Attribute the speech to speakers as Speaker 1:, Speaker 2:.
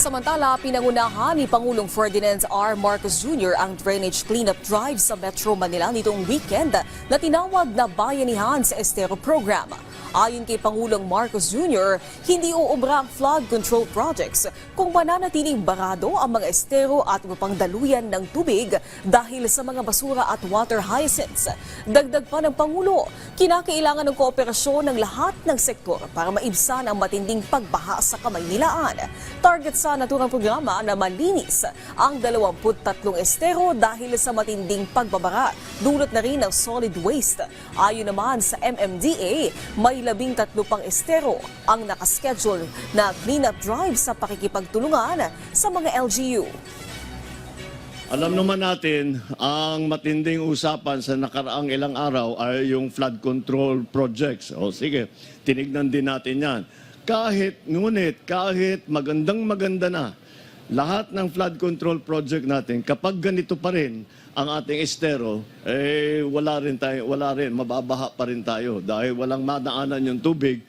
Speaker 1: Samantala, pinangunahan ni Pangulong Ferdinand R. Marcos Jr. ang drainage cleanup drive sa Metro Manila nitong weekend na tinawag na Bayanihan sa Estero Program. Ayon kay Pangulong Marcos Jr., hindi uubra ang flood control projects kung mananatiling barado ang mga estero at upang daluyan ng tubig dahil sa mga basura at water hyacinths. Dagdag pa ng Pangulo, kinakailangan ng kooperasyon ng lahat ng sektor para maibsan ang matinding pagbaha sa Kamaynilaan. Target sa naturang programa na malinis ang 23 estero dahil sa matinding pagbabara. Dulot na rin ng solid waste. Ayon naman sa MMDA, may 13 pang estero ang nakaschedule na cleanup drive sa pakikipagtulungan sa mga LGU.
Speaker 2: Alam naman natin, ang matinding usapan sa nakaraang ilang araw ay yung flood control projects. O sige, tinignan din natin yan. Kahit maganda na lahat ng flood control project natin, kapag ganito pa rin ang ating estero, wala rin, mababaha pa rin tayo dahil walang madaanan yung tubig